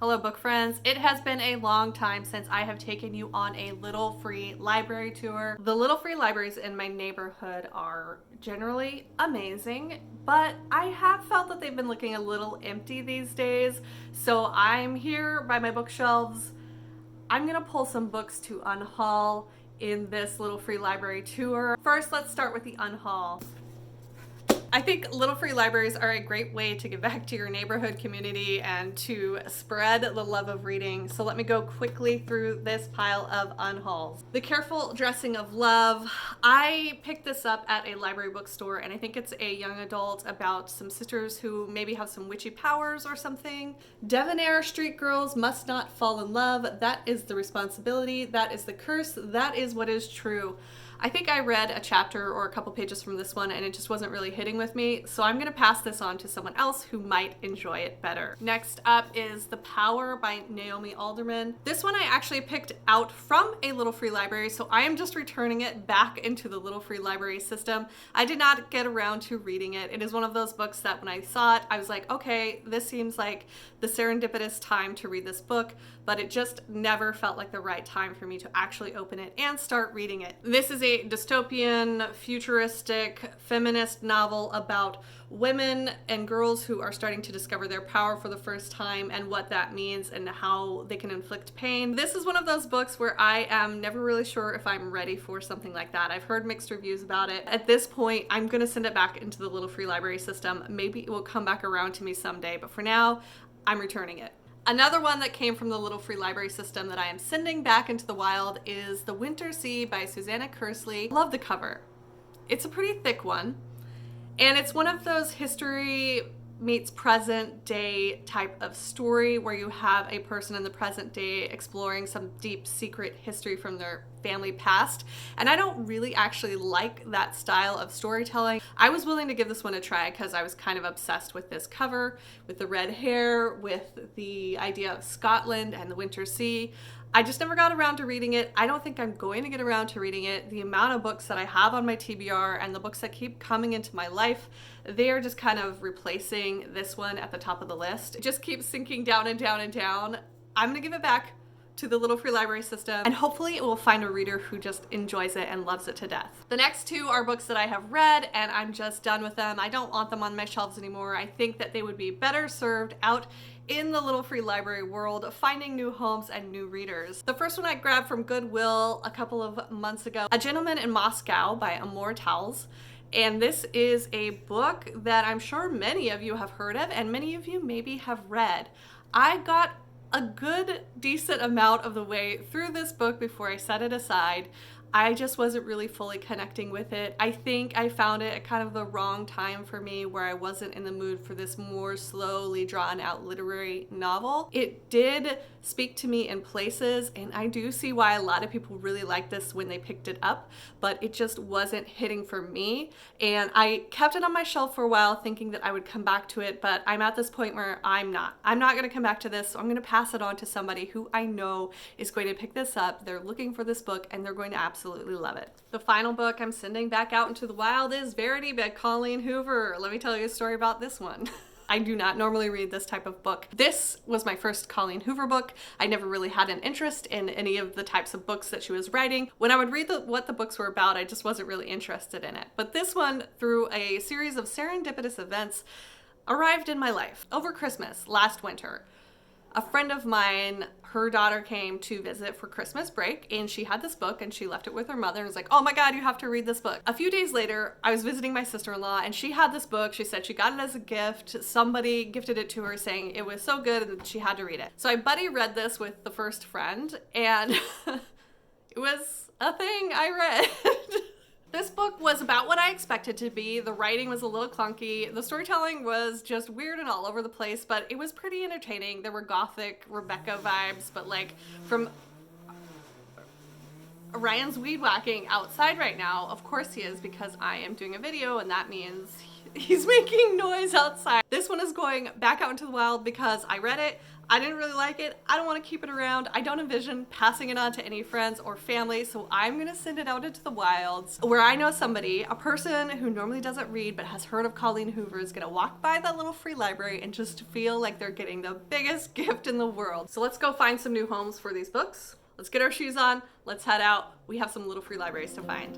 Hello book friends. It has been a long time since I have taken you on a little free library tour. The little free libraries in my neighborhood are generally amazing, but I have felt that they've been looking a little empty these days. So I'm here by my bookshelves. I'm gonna pull some books to unhaul in this little free library tour. First, let's start with the unhaul. I think little free libraries are a great way to give back to your neighborhood community and to spread the love of reading. So let me go quickly through this pile of unhauls. The Careful Dressing of Love. I picked this up at a library bookstore, and I think it's a young adult about some sisters who maybe have some witchy powers or something. Debonair street girls must not fall in love. That is the responsibility. That is the curse. That is what is true. I think I read a chapter or a couple pages from this one and it just wasn't really hitting with me, so I'm gonna pass this on to someone else who might enjoy it better. Next up is The Power by Naomi Alderman. This one I actually picked out from a little free library, so I am just returning it back into the little free library system. I did not get around to reading it. It is one of those books that when I saw it, I was like, okay, this seems like the serendipitous time to read this book, but it just never felt like the right time for me to actually open it and start reading it. This is a dystopian, futuristic, feminist novel about women and girls who are starting to discover their power for the first time and what that means and how they can inflict pain. This is one of those books where I am never really sure if I'm ready for something like that. I've heard mixed reviews about it. At this point, I'm gonna send it back into the little free library system. Maybe it will come back around to me someday, but for now, I'm returning it. Another one that came from the little free library system that I am sending back into the wild is The Winter Sea by Susanna Kersley. Love the cover. It's a pretty thick one, and it's one of those history meets present day type of story where you have a person in the present day exploring some deep secret history from their family past. And I don't really actually like that style of storytelling. I was willing to give this one a try because I was kind of obsessed with this cover, with the red hair, with the idea of Scotland and the Winter Sea. I just never got around to reading it. I don't think I'm going to get around to reading it. The amount of books that I have on my TBR and the books that keep coming into my life, they are just kind of replacing this one at the top of the list. It just keeps sinking down and down and down. I'm gonna give it back to the little free library system, and hopefully it will find a reader who just enjoys it and loves it to death. The next two are books that I have read and I'm just done with them. I don't want them on my shelves anymore. I think that they would be better served out in the little free library world, finding new homes and new readers. The first one I grabbed from Goodwill a couple of months ago, A Gentleman in Moscow by Amor Towles. And this is a book that I'm sure many of you have heard of and many of you maybe have read. I got a good, decent amount of the way through this book before I set it aside. I just wasn't really fully connecting with it. I think I found it at kind of the wrong time for me where I wasn't in the mood for this more slowly drawn out literary novel. It did speak to me in places, and I do see why a lot of people really liked this when they picked it up, but it just wasn't hitting for me. And I kept it on my shelf for a while thinking that I would come back to it, but I'm at this point where I'm not gonna come back to this, so I'm gonna pass it on to somebody who I know is going to pick this up. They're looking for this book and they're going to absolutely love it. The final book I'm sending back out into the wild is Verity by Colleen Hoover. Let me tell you a story about this one. I do not normally read this type of book. This was my first Colleen Hoover book. I never really had an interest in any of the types of books that she was writing. When I would read what the books were about, I just wasn't really interested in it. But this one, through a series of serendipitous events, arrived in my life. Over Christmas last winter, a friend of mine, her daughter came to visit for Christmas break, and she had this book and she left it with her mother and was like, oh my God, you have to read this book. A few days later, I was visiting my sister-in-law and she had this book. She said she got it as a gift. Somebody gifted it to her saying it was so good and she had to read it. So I buddy read this with the first friend, and it was a thing I read. This book was about what I expected to be. The writing was a little clunky. The storytelling was just weird and all over the place, but it was pretty entertaining. There were gothic Rebecca vibes, but like from Ryan's weed whacking outside right now. Of course he is, because I am doing a video and that means He's making noise outside. This one is going back out into the wild because I read it. I didn't really like it. I don't want to keep it around. I don't envision passing it on to any friends or family, so I'm gonna send it out into the wilds where I know somebody, a person who normally doesn't read but has heard of Colleen Hoover, is gonna walk by that little free library and just feel like they're getting the biggest gift in the world. So let's go find some new homes for these books. Let's get our shoes on. Let's head out. We have some little free libraries to find.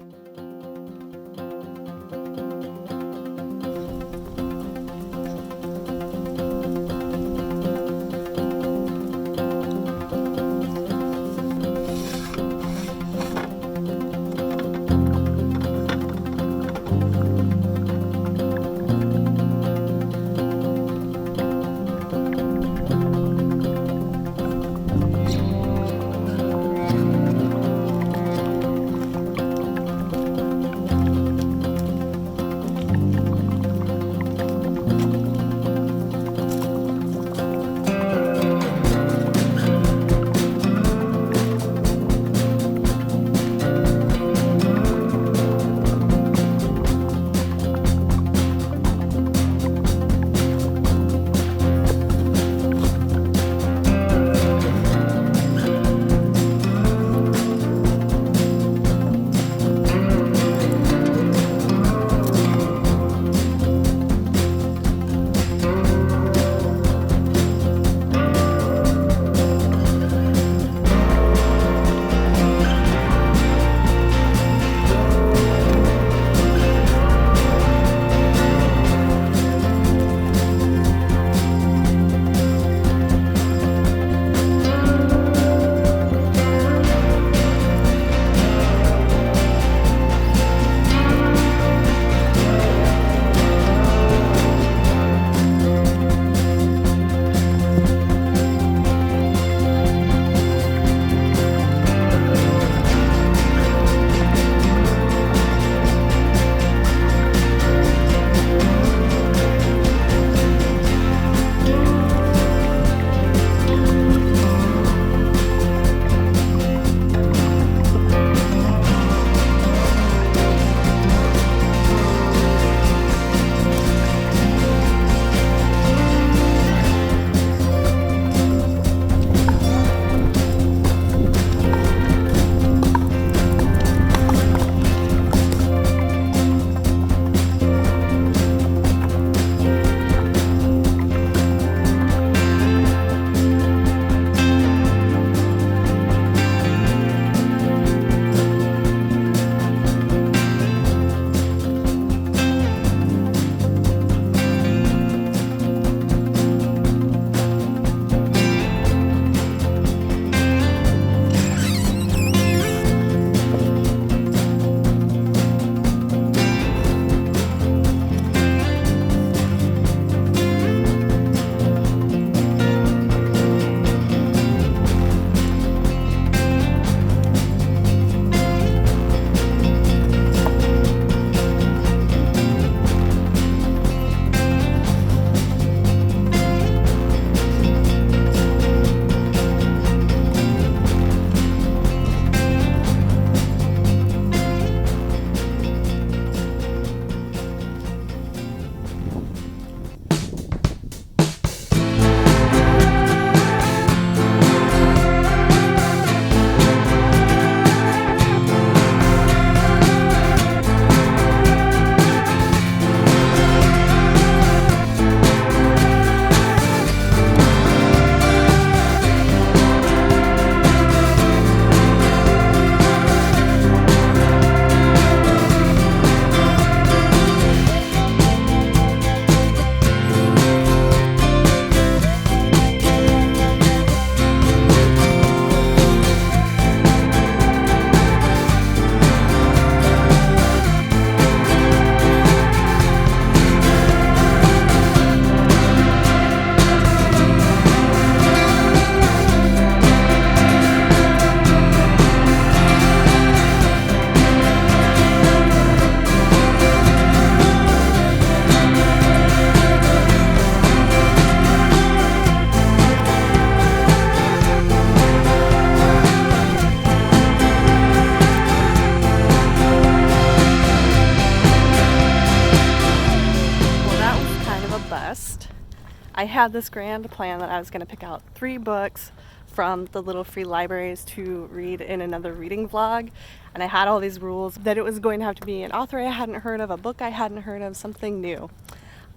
I had this grand plan that I was going to pick out 3 books from the little free libraries to read in another reading vlog, and I had all these rules that it was going to have to be an author I hadn't heard of, a book I hadn't heard of, something new.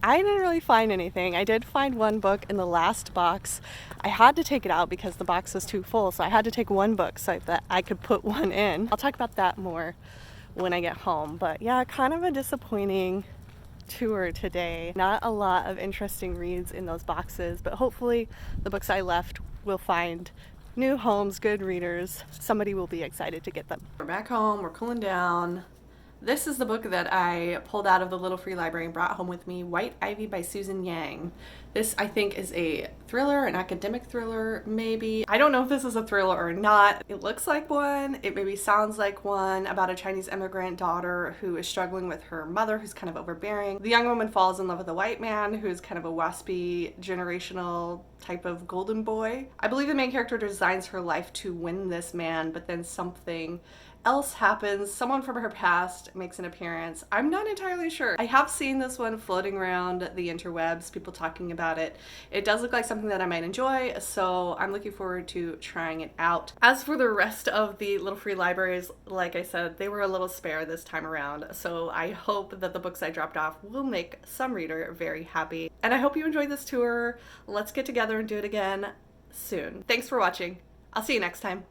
I didn't really find anything. I did find one book in the last box. I had to take it out because the box was too full, so I had to take one book so that I could put one in. I'll talk about that more when I get home, but yeah, kind of a disappointing tour today. Not a lot of interesting reads in those boxes, but hopefully the books I left will find new homes, good readers. Somebody will be excited to get them. We're back home, we're cooling down. This is the book that I pulled out of the Little Free Library and brought home with me, White Ivy by Susan Yang. This, I think, is a thriller, an academic thriller, maybe. I don't know if this is a thriller or not. It looks like one. It maybe sounds like one, about a Chinese immigrant daughter who is struggling with her mother, who's kind of overbearing. The young woman falls in love with a white man who's kind of a waspy, generational type of golden boy. I believe the main character designs her life to win this man, but then something else happens. Someone from her past makes an appearance. I'm not entirely sure. I have seen this one floating around the interwebs, people talking about it. It does look like something that I might enjoy, so I'm looking forward to trying it out. As for the rest of the Little Free Libraries, like I said, they were a little spare this time around, so I hope that the books I dropped off will make some reader very happy. And I hope you enjoyed this tour. Let's get together and do it again soon. Thanks for watching. I'll see you next time.